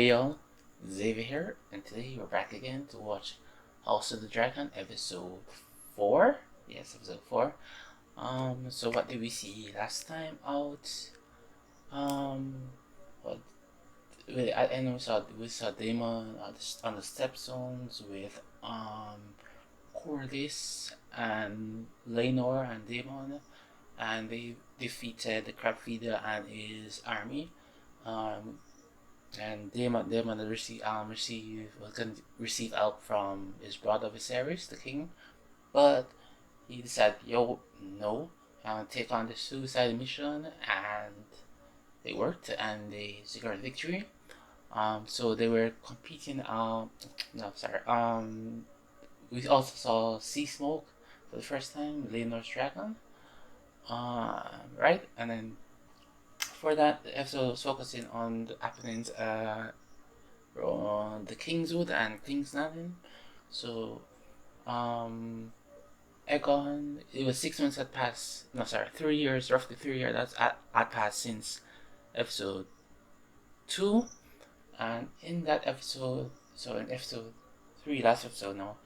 Hey y'all, Xavier here, and today we're back again to watch House of the Dragon episode 4. Yes, episode 4. So what did we see last time out? What at the end we saw Daemon on the stepstones with Corlys and Laenor and Daemon, and they defeated the crab feeder and his army. Um, and Daemon was gonna receive help from his brother Viserys, the king, but he decided, yo, no, I'm gonna take on the suicide mission, and they worked and they secured victory. So they were competing. No, sorry. We also saw Sea Smoke for the first time, Laenor's dragon. Right, and then for that, the episode was focusing on the happenings on the Kingswood and King's Landing. So, Egon, it was 6 months had passed. No, sorry, 3 years, roughly 3 years. Had passed since episode 2, and in that episode, so in episode 3, last episode now,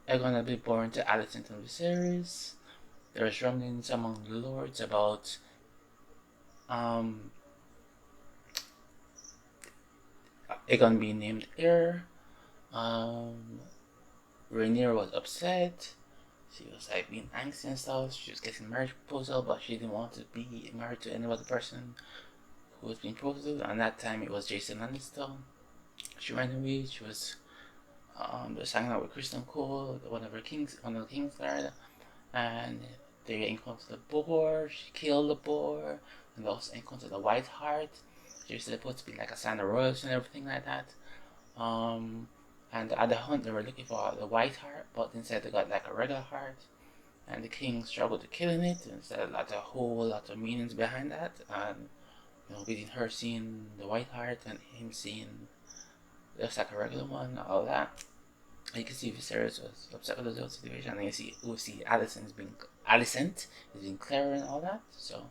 Egon had been born to Alicent and Viserys. There was rumblings among the lords about Aegon being named heir. Rhaenyra was upset. She was like being angsty and stuff. She was getting marriage proposal, but she didn't want to be married to any other person who was being proposed. And that time it was Jason Lannister. She ran away. She was just hanging out with Kristen Cole, one of the Kingsguard, and they encountered the boar. She killed the boar, and they also encountered the White Heart. She was supposed to be like a sign of royalty and everything like that. And at the hunt, they were looking for the White Heart, but instead they got like a regular heart. And the king struggled to killing it, and instead a whole lot of meanings behind that. And between her seeing the White Heart and him seeing just like a regular one, all that. You can see Viserys was upset with the whole situation, and we see Alicent is being clever and all that. So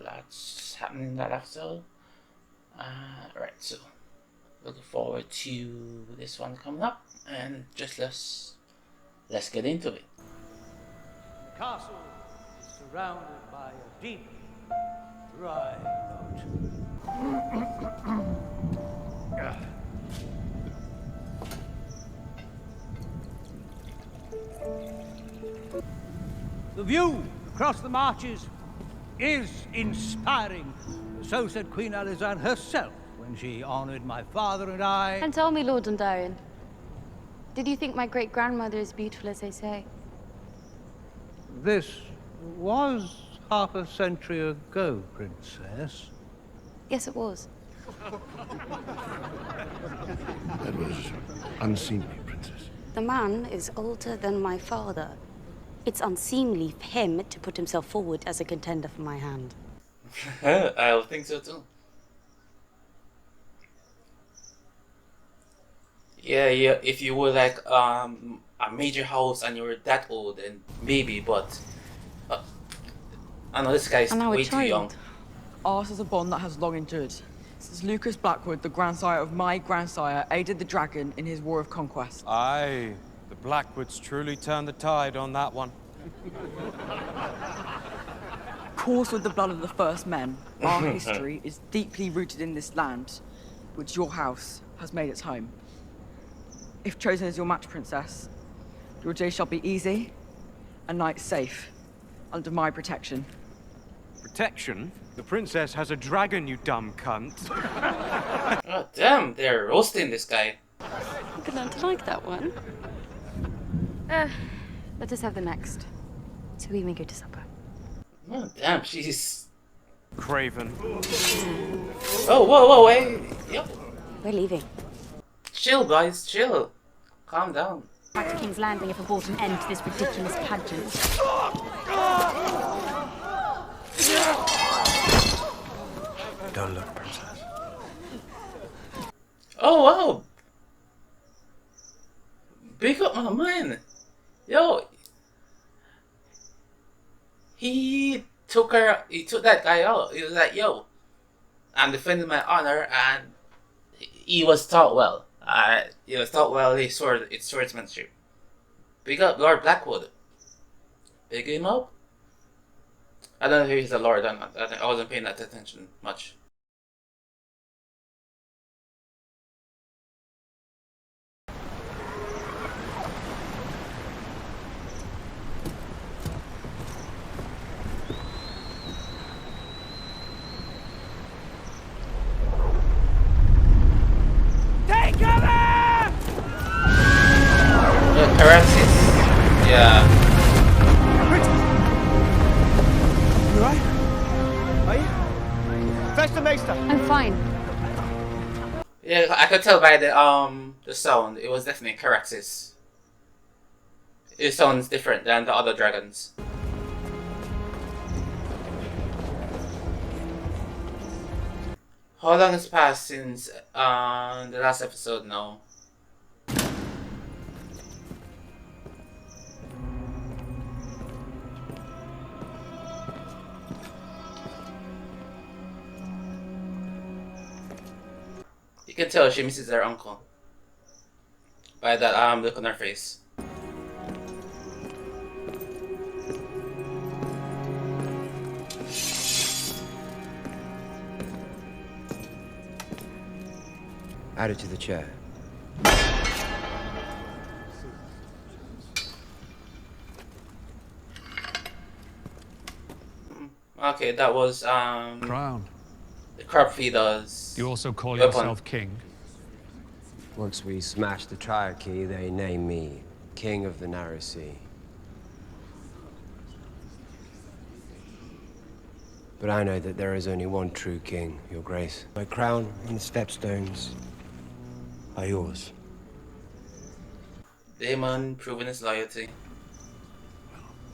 lots happening in that episode. Right, so looking forward to this one coming up, and just let's get into it. The castle is surrounded by a deep, dry moat. The view across the marches is inspiring. So said Queen Alizane herself when she honored my father and I. And tell me, Lord Dondarrion, did you think my great-grandmother is beautiful as they say? This was half a century ago, Princess. Yes, it was. That was unseemly, Princess. The man is older than my father. It's unseemly for him to put himself forward as a contender for my hand. I would think so too. Yeah. If you were like a major house and you were that old, then maybe. But I know this guy's way too young. Ours is a bond that has long endured. Since Lucas Blackwood, the grandsire of my grandsire, aided the dragon in his war of conquest. Aye, the Blackwoods truly turned the tide on that one. Coursed with the blood of the first men, our history is deeply rooted in this land, which your house has made its home. If chosen as your match, Princess, your day shall be easy and night safe under my protection. Protection? The princess has a dragon, you dumb cunt. Oh damn, they're roasting this guy. I'm gonna like that one. Let us have the next, so we may go to supper. Oh damn, she's Craven. Oh whoa, hey, yep. We're leaving. Chill, guys, chill. Calm down. Back to King's Landing if I brought an end to this ridiculous pageant. Don't look, Princess. Oh wow. Big up my man. Yo. He took that guy out. He was like, yo, I'm defending my honor, and he was taught well. He was taught well his swordsmanship. Big up Lord Blackwood. Big him up. I don't know if he's a lord or not. I wasn't paying that attention much. Take cover! Paralysis. Yeah. You alright? Are you? Fester Meister! I'm fine. Yeah, I could tell by the sound. It was definitely Caraxes. It sounds different than the other dragons. How long has passed since the last episode now? You can tell she misses her uncle by that look on her face. Add it to the chair. Okay, that was Crown. the crab feeder's You also call weapon. yourself king? Once we smash the Triarchy, they name me King of the Narrow Sea. But I know that there is only one true king, Your Grace. My crown and the stepstones are yours. Daemon proving his loyalty.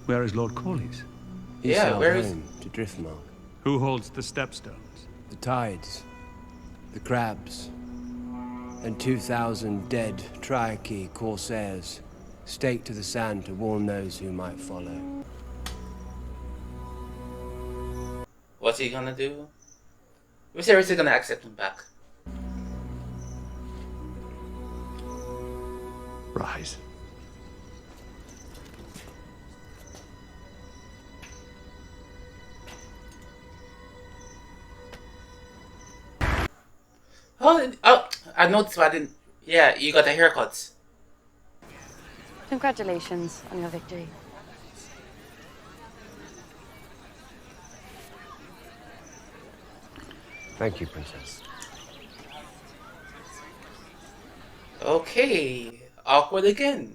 Where is Lord Corlys? He Yeah, sailed where is- home to Driftmark. Who holds the stepstones? The tides, the crabs, and 2,000 dead Triarchy corsairs staked to the sand to warn those who might follow. What's he gonna do? We're seriously gonna accept him back. Rise. Oh, I noticed, but I didn't. Yeah, you got a haircut. Congratulations on your victory. Thank you, Princess. Okay, awkward again,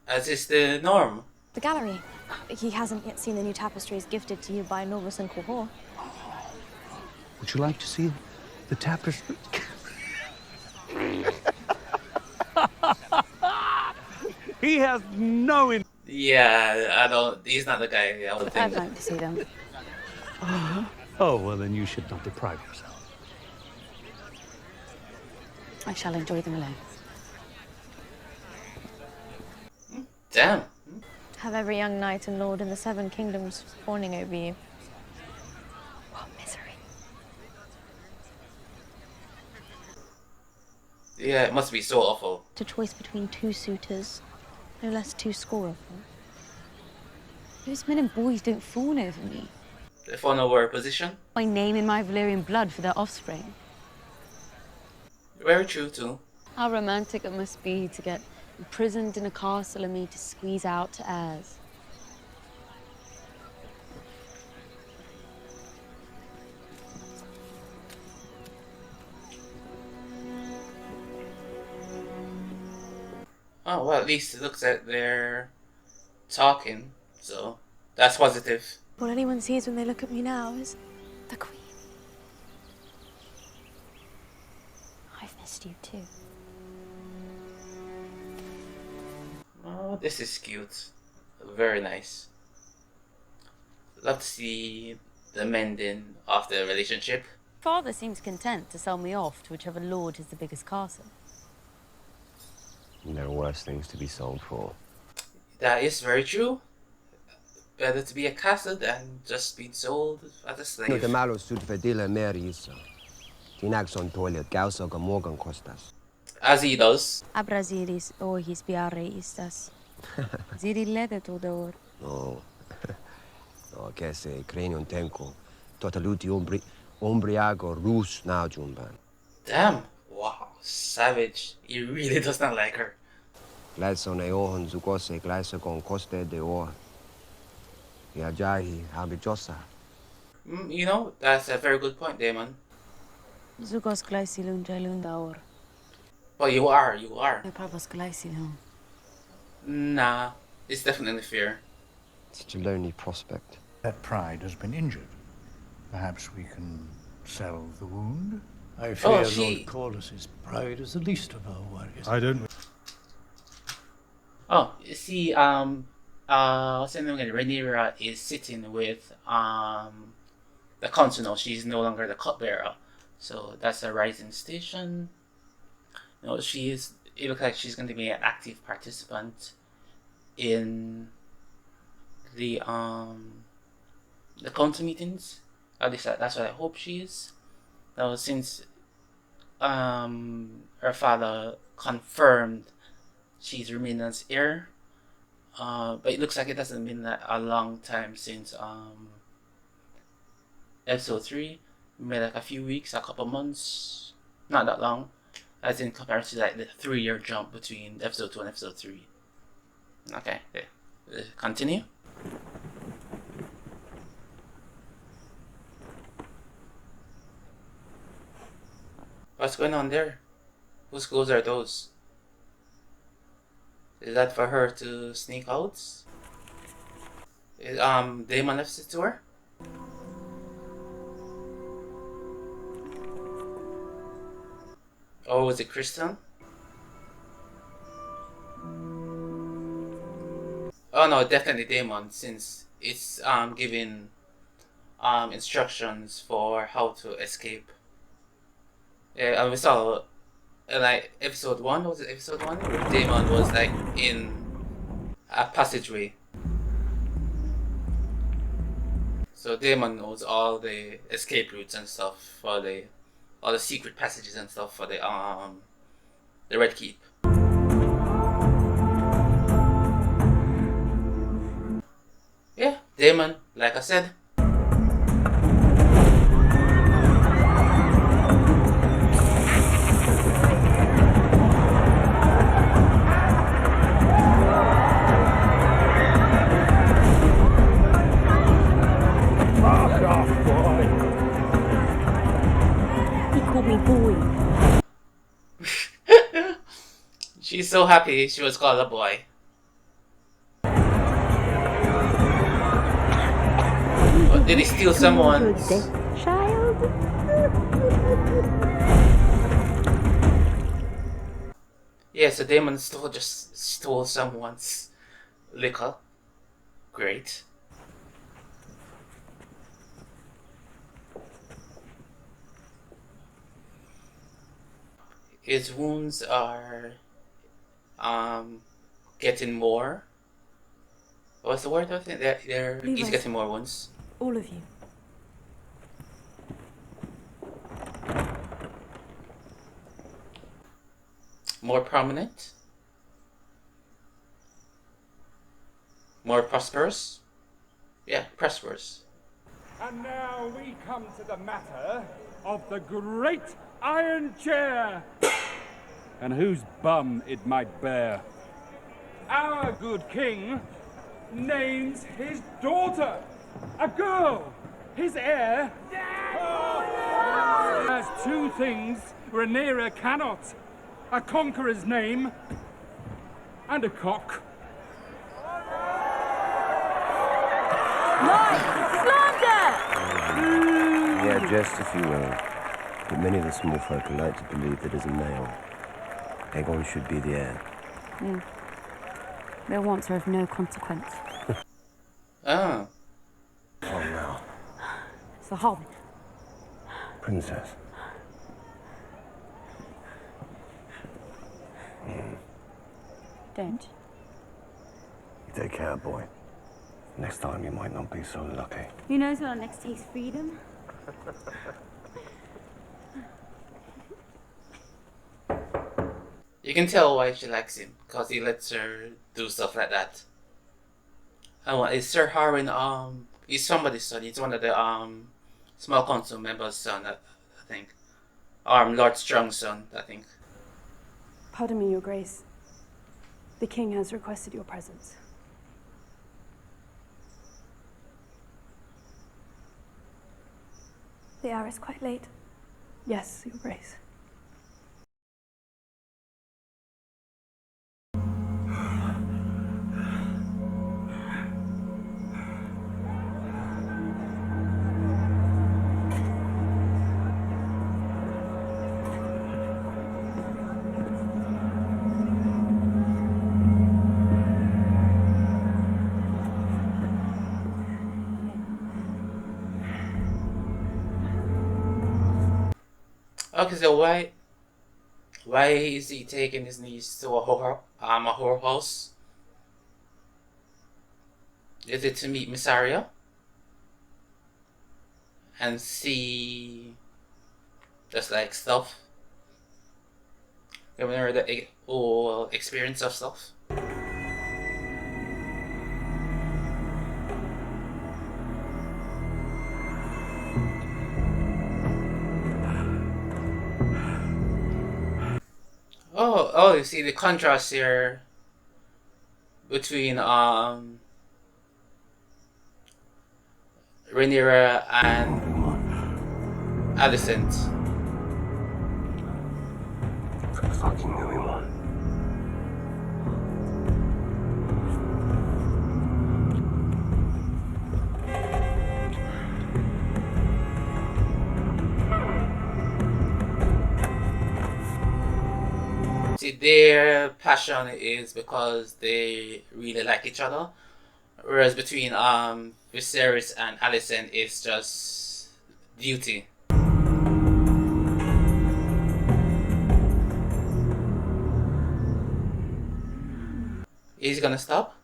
as is the norm. The gallery. He hasn't yet seen the new tapestries gifted to you by Norvis and Quahor. Would you like to see the tapestry? He has no in. Yeah, I don't. He's not the guy I would I'd think. like to see them. Oh, well, then you should not deprive yourself. I shall enjoy them alone. Damn. Have every young knight and lord in the Seven Kingdoms fawning over you. What misery. Yeah, it must be so awful. To choice between two suitors, no less two score of them. Those men and boys don't fawn over me. They found our position. My name in my Valyrian blood for their offspring. Very true too. How romantic it must be to get imprisoned in a castle and me to squeeze out heirs. Oh well, at least it looks like they're talking, so that's positive. All anyone sees when they look at me now is the Queen. I've missed you too. Oh, this is cute. Very nice. Love to see the mending of the relationship. Father seems content to sell me off to whichever lord has the biggest castle. There are worse things to be sold for. That is very true. Better to be a castle than just being sold as a slave. Tinagson toilet gausoga morgan costas. As he does. Abrasilis ohis biare istas. Zirille de tudor. No. No, che se cranion tenco. Totaluti ombriago rus naujumban. Damn. Wow. Savage. He really does not like her. Glaison eohon zugose glaisogon coste de or. Viajahi habijosa. You know, that's a very good point, Damon. Zugos glaisilun gelundaor. But you are. Pravos glaisilun. Nah. It's definitely fair. Such a lonely prospect. That pride has been injured. Perhaps we can salve the wound? I fear Lord Corlys's pride is the least of our worries. I don't... Oh, you see, what's her name again? Rhaenyra is sitting with, the council now. She's no longer the cupbearer. So that's a rising station. You know, it looks like she's going to be an active participant in the council meetings. At least that's what I hope she is. Now, since her father confirmed she's remaining as heir, but it looks like it hasn't been a long time since episode 3. Maybe like a few weeks, a couple months, not that long, as in comparison to like the 3-year jump between episode 2 and episode 3. Okay, continue. What's going on there? Whose clothes are those? Is that for her to sneak out? Is Daemon left it to her? Or was it Kristen? Oh no, definitely Daemon, since it's giving instructions for how to escape. Yeah, and we saw like episode 1, was it episode 1? Where Daemon was like in a passageway. So Daemon knows all the escape routes and stuff for all the secret passages and stuff for the Red Keep. Yeah, Daemon, like I said. She's so happy she was called a boy. But did he steal someone's child? Yeah, so Daemon just stole someone's liquor. Great. His wounds are getting more. What's the word? I think he's getting more wounds. All of you. More prominent. More prosperous. Yeah, prosperous. And now we come to the matter of the great Iron Chair, and whose bum it might bear. Our good king names his daughter, a girl, his heir, has two things Rhaenyra cannot: a conqueror's name and a cock. Yeah, just if you will. But many of the small folk are like to believe that as a male, Aegon should be the heir. Their wants are of no consequence. Oh. Oh, no. It's the Hobbit. Princess. Don't. You take care, boy. Next time you might not be so lucky. Who knows when our next taste freedom? You can tell why she likes him, because he lets her do stuff like that. Is Sir Harwin, he's somebody's son. He's one of the small council members' son, I think. Lord Strong's son, I think. Pardon me, Your Grace. The king has requested your presence. The hour is quite late. Yes, Your Grace. Okay, so why is he taking his niece to a whorehouse? Is it to meet Miss Arya and see just like stuff? Giving her the whole experience of stuff. Oh, you see the contrast here between Rhaenyra and Alicent. For the fucking movie one. See, their passion is because they really like each other, whereas between Viserys and Alicent it's just duty. He's gonna stop?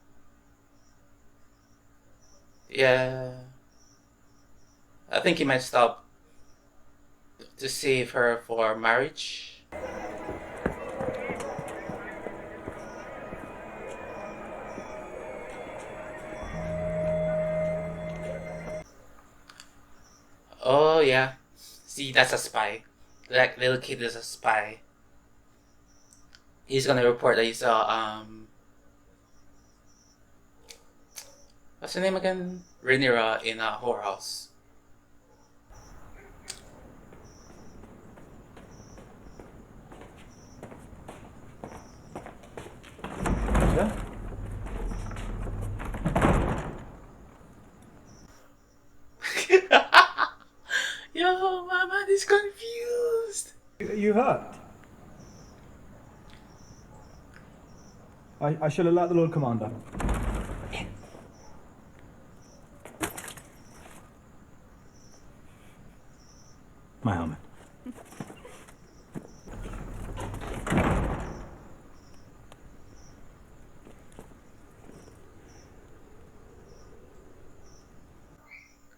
Yeah. I think he might stop to save her for marriage. Oh yeah. See, that's a spy. That little kid is a spy. He's gonna report that he saw what's her name again? Rhaenyra in a whorehouse. Yeah? Yo, my man is confused. You hurt? I shall alert the Lord Commander. My helmet.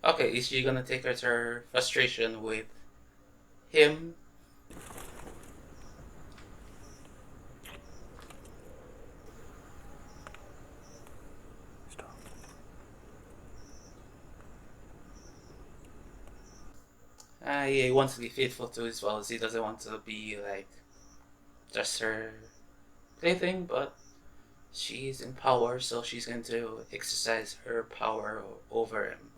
Okay, is she gonna take her frustration with him? Yeah, he wants to be faithful to his vows. He doesn't want to be like just her plaything, but she's in power, so she's going to exercise her power over him.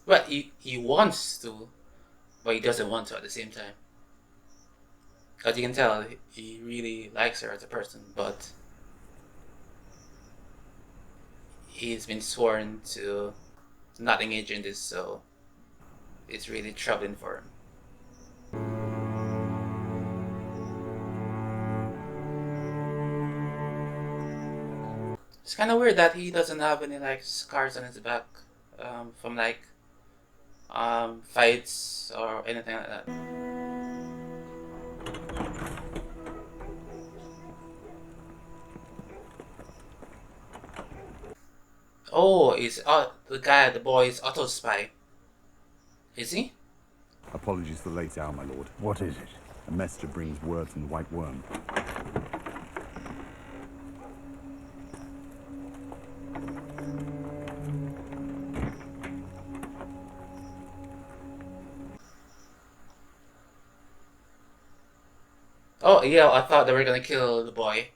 But he wants to, but he doesn't want to at the same time. As you can tell, he really likes her as a person, but he's been sworn to not engage in this, so it's really troubling for him. It's kind of weird that he doesn't have any like scars on his back from like fights or anything like that. Oh, is the boy is Otto's spy. Is he? Apologies for the late hour, my lord. What is it? A messenger brings word from the White Worm. Oh, yeah, I thought they were gonna kill the boy.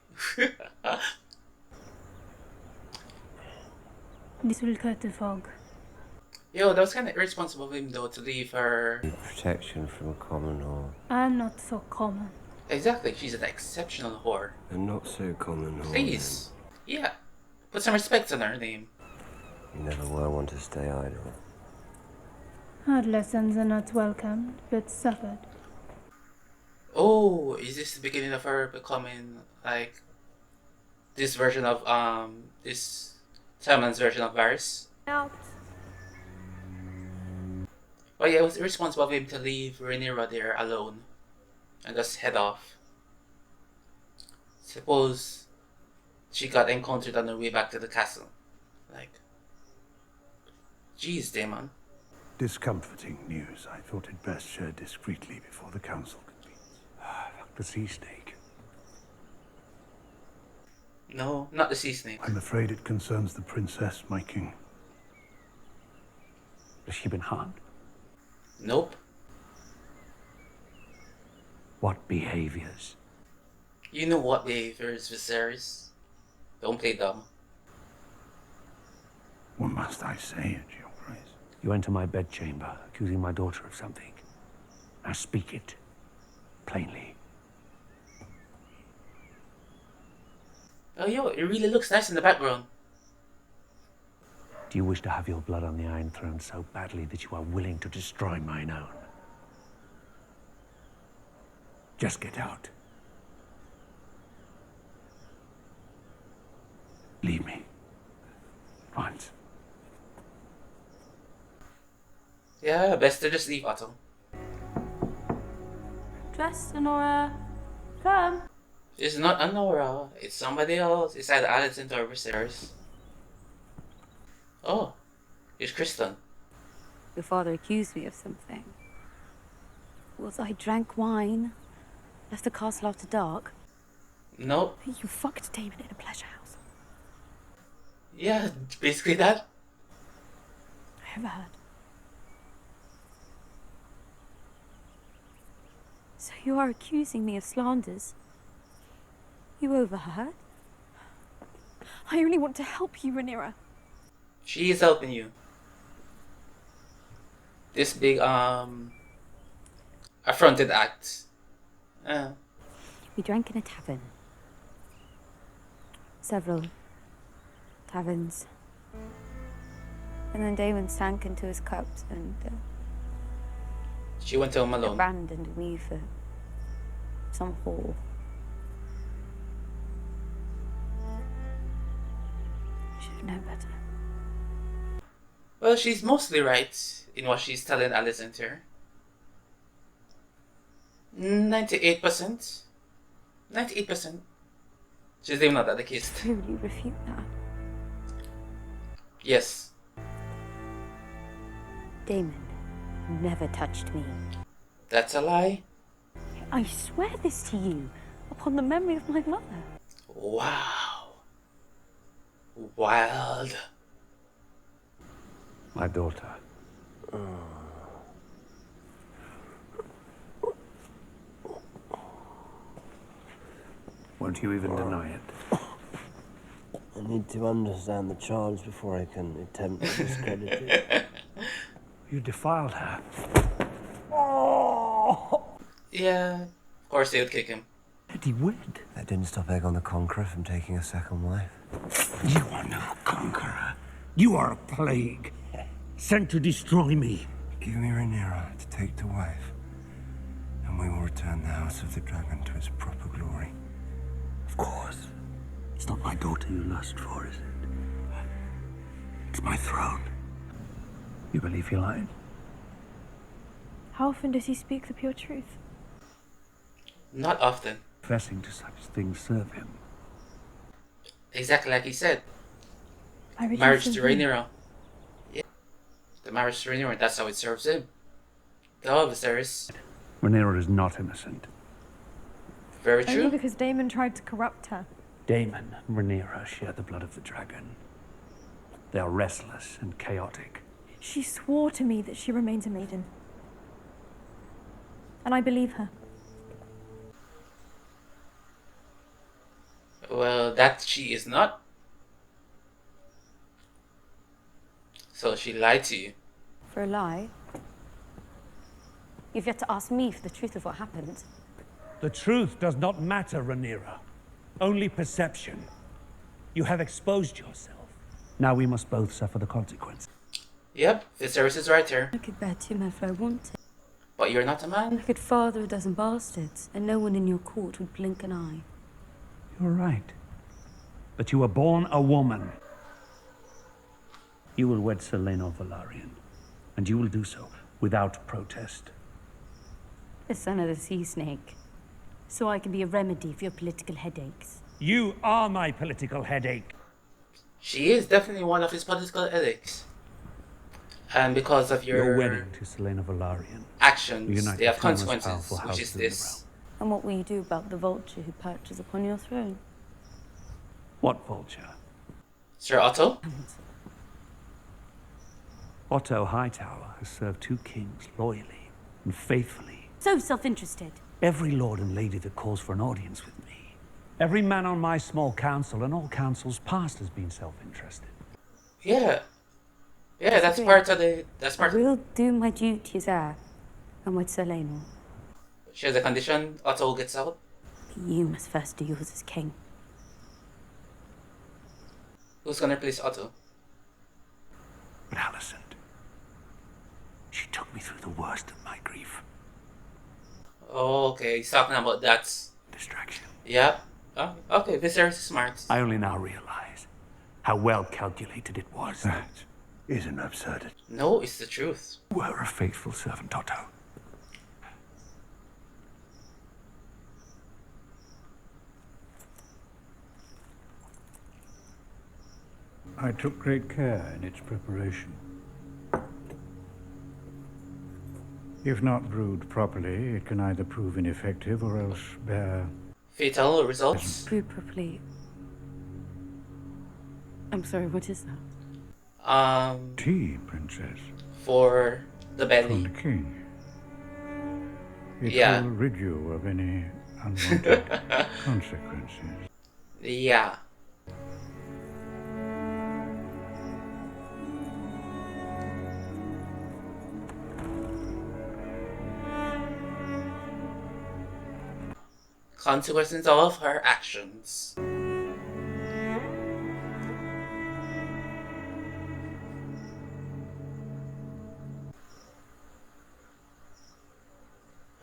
This will cut the fog. Yo, that was kind of irresponsible of him, though, to leave her. Protection from a common whore. I'm not so common. Exactly, she's an exceptional whore. A not so common whore. Please. Yeah. Put some respect on her name. You never were one to stay idle. Hard lessons are not welcomed, but suffered. Oh, is this the beginning of her becoming, like, this version of, this Timon's version of Varys? Out. Oh yeah, it was irresponsible of him to leave Rhaenyra there alone and just head off. Suppose she got encountered on her way back to the castle. Like, jeez, Daemon. Discomforting news. I thought it best shared discreetly before the council convenes. The sea snake. No, not the sea snake. I'm afraid it concerns the princess, my king. Has she been harmed? Nope. What behaviors? You know what behaviors, Viserys. Don't play dumb. What must I say at your grace? You enter my bedchamber, accusing my daughter of something. Now speak it. Plainly. Oh yo, it really looks nice in the background. Do you wish to have your blood on the Iron Throne so badly that you are willing to destroy mine own? Just get out. Leave me. Once. Yeah, best to just leave Otto. Dress, Honora. Come. It's not Honora, it's somebody else. It's either Alicent or Viserys. Oh, it's Kristen. Your father accused me of something. Was I drank wine? Left the castle after dark? Nope. You fucked Damon in a pleasure house. Yeah, basically that. I overheard. So you are accusing me of slanders? You overheard? I only want to help you, Rhaenyra. She is helping you. This big, affronted act. We drank in a tavern. Several taverns. And then Damon sank into his cups and she went home alone. abandoned me for some whore. Should have known better. Well, she's mostly right in what she's telling Alicent here. 98%. 98%. She's even not that the case. Truly refute that. Yes. Damon never touched me. That's a lie. I swear this to you, upon the memory of my mother. Wow. Wild. My daughter. Won't you even deny it? I need to understand the charge before I can attempt to discredit it. You defiled her. Yeah, of course they would kick him. Did he wed? That didn't stop Aegon the Conqueror from taking a second wife. You are no conqueror. You are a plague, sent to destroy me. Give me Rhaenyra to take to wife, and we will return the House of the Dragon to its proper glory. Of course. It's not my daughter you lust for, is it? It's my throne. You believe he lied? How often does he speak the pure truth? Not often. Confessing to such things serve him. Exactly like he said. marriage to Rhaenyra. Yeah, the marriage to Rhaenyra. That's how it serves him. Oh, Viserys. Rhaenyra is not innocent. Very true. Only because Daemon tried to corrupt her. Daemon and Rhaenyra share the blood of the dragon. They are restless and chaotic. She swore to me that she remains a maiden. And I believe her. Well, that she is not. So she lied to you. For a lie? You've yet to ask me for the truth of what happened. The truth does not matter, Rhaenyra. Only perception. You have exposed yourself. Now we must both suffer the consequence. Yep, Viserys is right here. I could bear 2 men if I wanted. But you're not a man. I could father a dozen bastards, and no one in your court would blink an eye. You're right. But you were born a woman. You will wed Selena of Valyrian, and you will do so without protest. The son of the sea snake. So I can be a remedy for your political headaches. You are my political headache. She is definitely one of his political headaches. And because of your wedding to Selena Valyrian actions, they have consequences, which is this. And what will you do about the vulture who perches upon your throne? What vulture? Sir Otto? Otto Hightower has served 2 kings loyally and faithfully. So self-interested. Every lord and lady that calls for an audience with me. Every man on my small council and all councils past has been self-interested. Yeah. Yeah, that's part of the... I will do my duty as heir. And with Selena. She has a condition, Otto gets out. You must first do yours as king. Who's gonna replace Otto? But Alicent, she took me through the worst of my grief. Oh, okay, he's talking about that. Distraction. Yeah. Oh, okay, Viserys is smart. I only now realize how well calculated it was. That is an absurdity. No, it's the truth. You were a faithful servant, Otto. I took great care in its preparation. If not brewed properly, it can either prove ineffective or else bear... fatal results? Brewed properly. I'm sorry, what is that? Tea, princess. For the belly. From the king. It Yeah. will rid you of any unwanted consequences. Yeah. Consequences of her actions.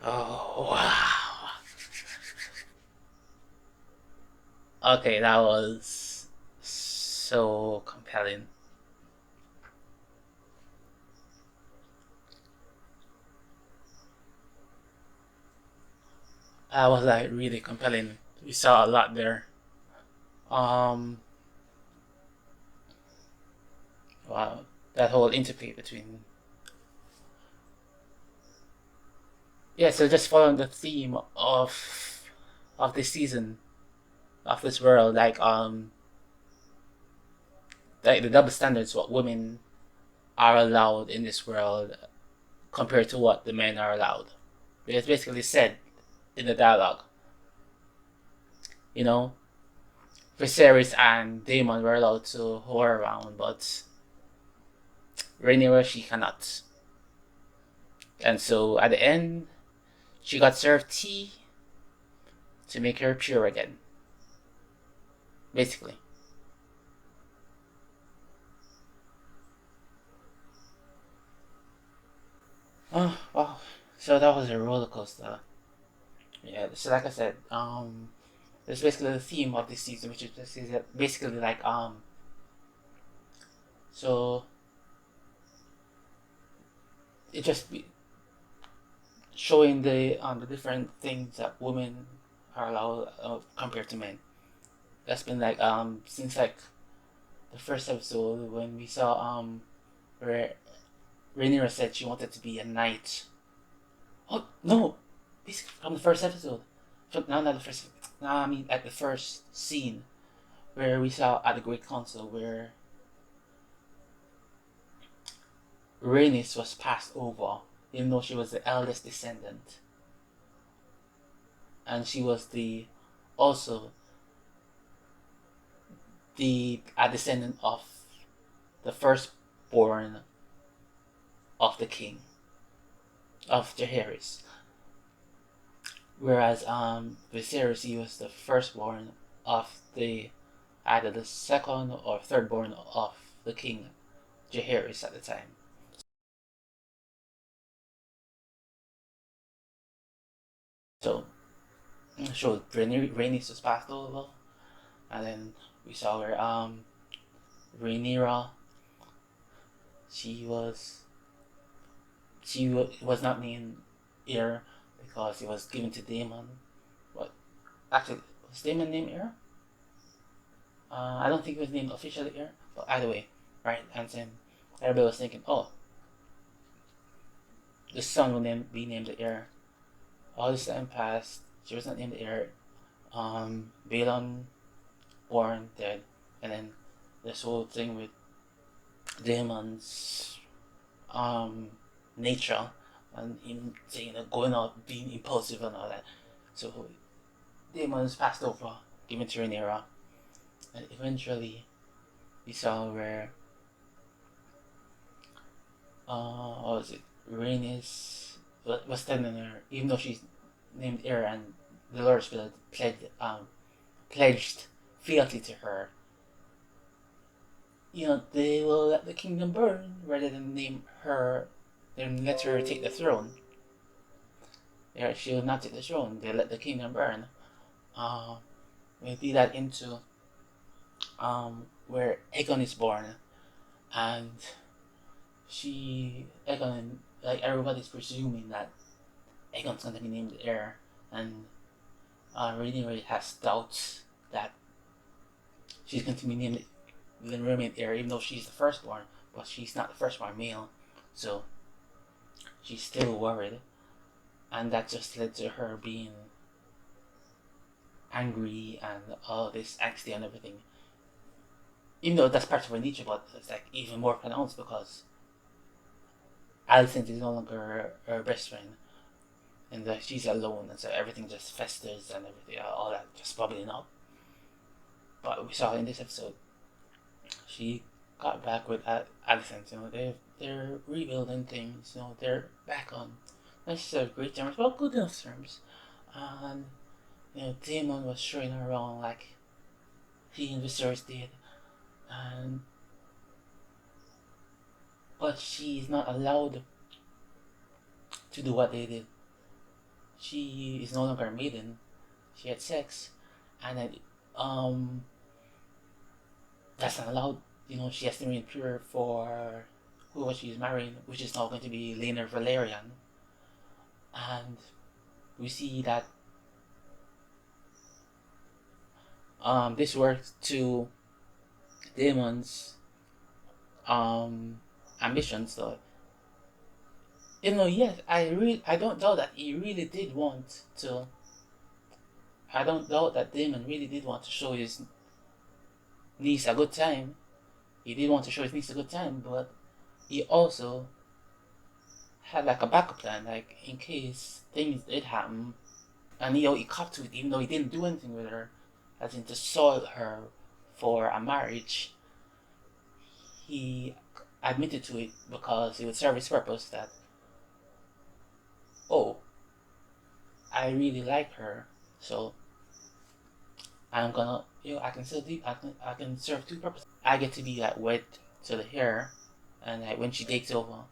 Oh, wow. Okay, that was so compelling. That was like really compelling. We saw a lot there. Wow, that whole interplay between. Yeah, so just following the theme of this season, of this world, like the double standards what women are allowed in this world compared to what the men are allowed. It's basically said in the dialogue. You know, Viserys and Daemon were allowed to whore around, but Rhaenyra, she cannot. And so at the end, she got served tea to make her pure again. Basically. Oh, wow. So that was a roller coaster. Yeah, so like I said, that's basically the theme of this season, which is basically like, so it just be showing the different things that women are allowed compared to men. That's been like since like the first episode when we saw where Rhaenyra said she wanted to be a knight. Oh no, basically from the first episode. No, not the first. No, I mean at the first scene where we saw at the Great Council where Rhaenys was passed over, even though she was the eldest descendant, and she was also a descendant of the firstborn of the king of Jaehaerys, whereas Viserys was the firstborn of either the second or thirdborn of the king Jaehaerys at the time. So Rhaenys was passed over, and then we saw where Rhaenyra she was not named heir because it was given to Daemon. But actually, was Daemon named heir? I don't think it was named officially heir, but either way, right? And then everybody was thinking, oh, the son will be named the heir. All this time passed, she was not named the heir. Balon born, dead, and then this whole thing with Daemon's nature and him saying going out being impulsive and all that. So Daemon's passed over, given to Rhaenyra, and eventually we saw where what was it? Rhaenys was telling her, even though she's named heir and the Lord Spirit pledged fealty to her, they will let the kingdom burn rather than name her, then let her take the throne. Yeah, she will not take the throne. They let the kingdom burn. We lead that into where Aegon is born, and Aegon, like everybody's presuming that Aegon's gonna be named the heir, and Rhaenyra has doubts that she's going to be named the remain heir, even though she's the firstborn, but she's not the firstborn male, so she's still worried, and that just led to her being angry and all this angsty and everything. Even though that's part of her nature, but it's like even more pronounced because Alicent is no longer her best friend, and she's alone, and so everything just festers and everything, all that just bubbling up. But we saw in this episode, she got back with Alicent. They're rebuilding things. They're back on not necessarily great terms, but good enough terms. And Daemon was showing her around like he and Viserys did, but she's not allowed to do what they did. She is no longer a maiden. She had sex, and then that's not allowed. She has to remain pure for whoever she's marrying, which is now going to be Laenor Valyrian. And we see that this works to Daemon's ambitions. So yes, I don't doubt that he really did want to. I don't doubt that Daemon really did want to show his niece a good time. He did want to show his niece a good time, but he also had like a backup plan, like in case things did happen, and he copped to it, even though he didn't do anything with her, as in to soil her for a marriage. He admitted to it because it would serve his purpose that, oh, I really like her, so I'm gonna, I can still do, I can serve two purposes. I get to be like wed to the hair, and like when she takes over,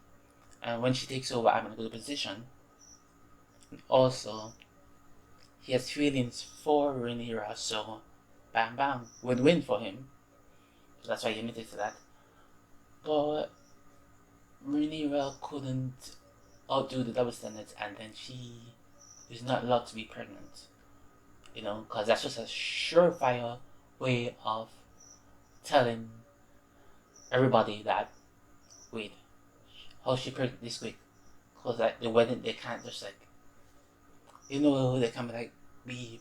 I'm in a good position. And also, he has feelings for Rhaenyra, so bam bam, win-win for him. So that's why he admitted to that. But Rhaenyra couldn't outdo the double standards, and then she is not allowed to be pregnant. Because that's just a surefire way of telling everybody that, wait, how she pregnant this quick? Cause like the wedding, they can't just like, they can like be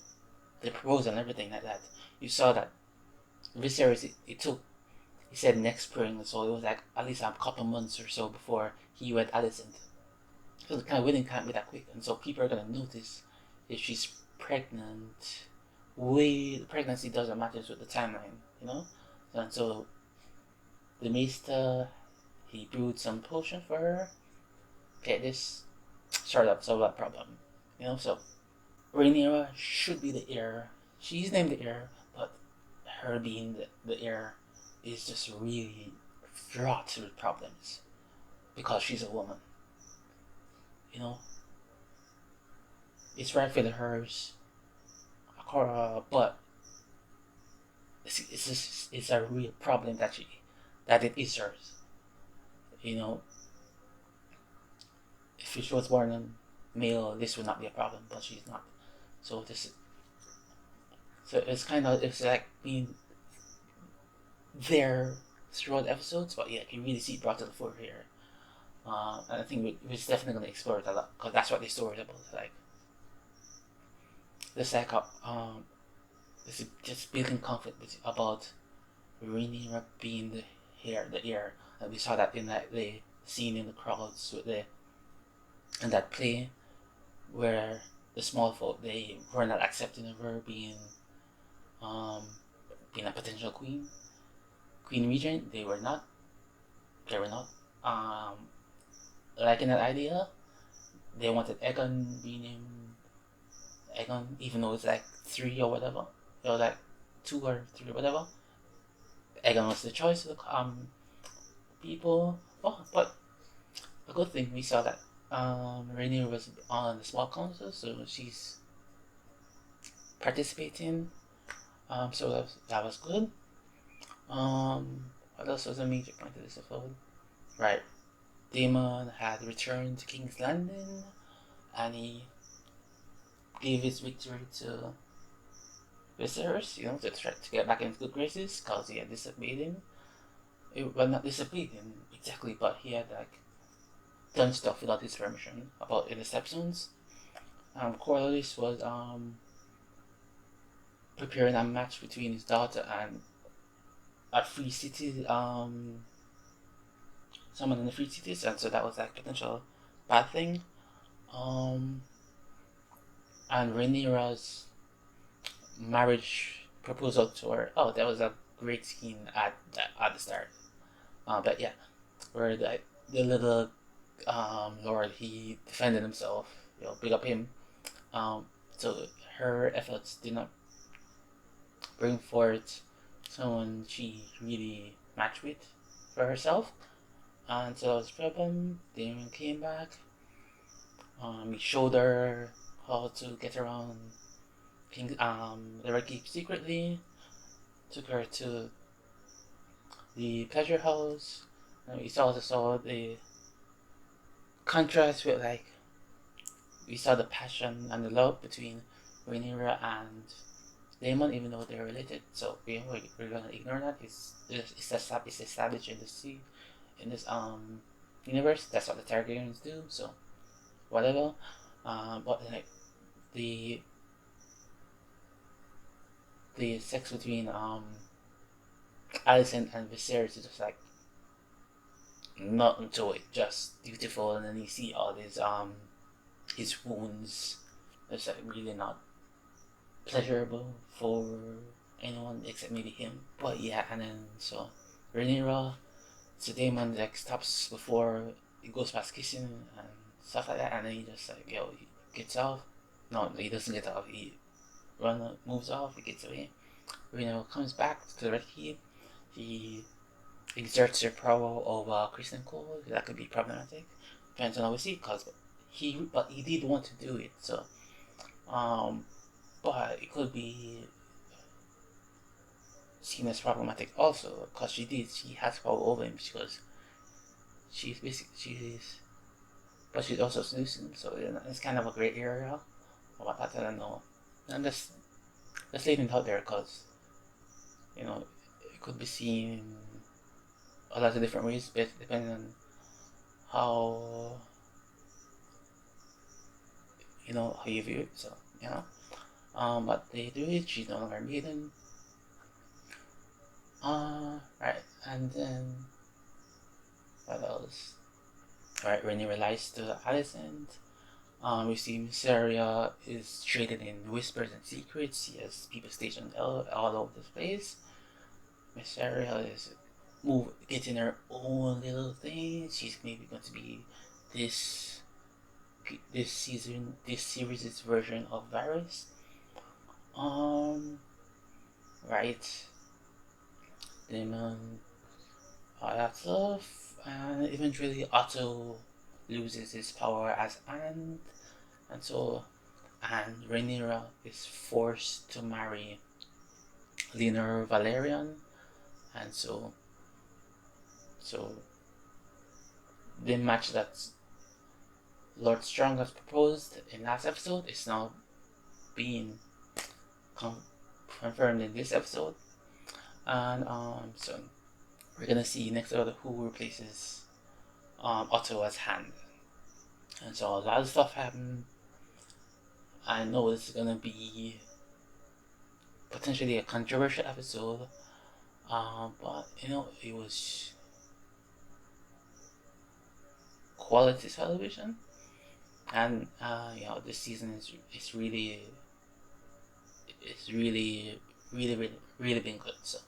the proposal and everything like that. You saw that Viserys, it took, he said next spring, so it was like at least a couple months or so before he wed Alicent. So the kind of wedding can't be that quick, and so people are gonna notice if she's pregnant. The pregnancy doesn't matter with the timeline, And so the Maester, he brewed some potion for her. Get this, solve that problem, So Rhaenyra should be the heir. She's named the heir, but her being the heir is just really fraught with problems because she's a woman. It's rightfully hers, but it's a real problem that it is hers. If she was born a male, this would not be a problem, but she's not. So it's like being there throughout the episodes, but yeah, you really see it brought to the fore here. And I think we're definitely going to explore it a lot, because that's what the story is about. It's just building conflict about Rhaenyra being the heir, and we saw that in the scene in the crowds in that play, where the small folk, they were not accepting of her being a potential queen regent. They were not liking that idea. They wanted Aegon being named Aegon, even though it's like 3 or whatever, or like 2 or 3 or whatever. Aegon was the choice of the people. But a good thing, we saw that Rhaenyra was on the small council, so she's participating. So that was good. What else was a major point of this episode? Right. Daemon had returned to King's Landing, and he gave his victory to Viserys, to try to get back into good graces, because he had disobeyed him. Well, not disobeyed him exactly, but he had done stuff without his permission in the Stepstones. Corlys was preparing a match between his daughter and a free city, someone in the free cities, and so that was potential bad thing. And Rhaenyra's marriage proposal to her, that was a great scene at the start. But yeah, where the little Lord, he defended himself, big up him. So her efforts did not bring forth someone she really matched with for herself, and so that was a problem. Daemon came back. He showed her how to get around the Red Keep secretly. Took her to the pleasure house, and we also saw the contrast with we saw the passion and the love between Rhaenyra and Daemon, even though they're related. So we're gonna ignore that. It's established in this universe. That's what the Targaryens do. So whatever. But the sex between Alicent and Viserys is just nothing to it, just beautiful. And then you see all these his wounds. It's really not pleasurable for anyone except maybe him. But yeah, and then so Rhaenyra, so Daemon stops before he goes past kissing and stuff like that, and then he just he gets off. No, he doesn't get off. He moves off. He gets away. Rhaenyra comes back to the Red Keep. He exerts her power over Kristen Cole. That could be problematic. Depends on how we see it, but he did want to do it. So, but it could be seen as problematic also, because she has power over him, because but she's also seducing him, so it's kind of a gray area about that. I don't know. I'm just leaving it out there, because it could be seen a lot of different ways, depending on how how you view it. So but they do it. She's no longer maiden. Right, and then what else? Alright, Rhaenyra lies to Alicent. We see Mysaria is traded in whispers and secrets. She has people stationed all over this place. Mysaria is getting her own little thing. She's maybe going to be this series' version of Varys. Right. Then all that stuff, and eventually Otto loses his power as Anne, and Rhaenyra is forced to marry Leonor Valerian, and so the match that Lord Strong has proposed in last episode is now being confirmed in this episode, and so we're gonna see next episode who replaces Otto as Hand, and so a lot of stuff happened. I know this is gonna be potentially a controversial episode, but it was quality television, and this season is really been good. So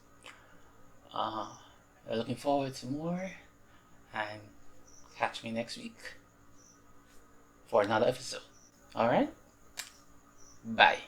looking forward to more, and catch me next week for another episode. Alright, bye.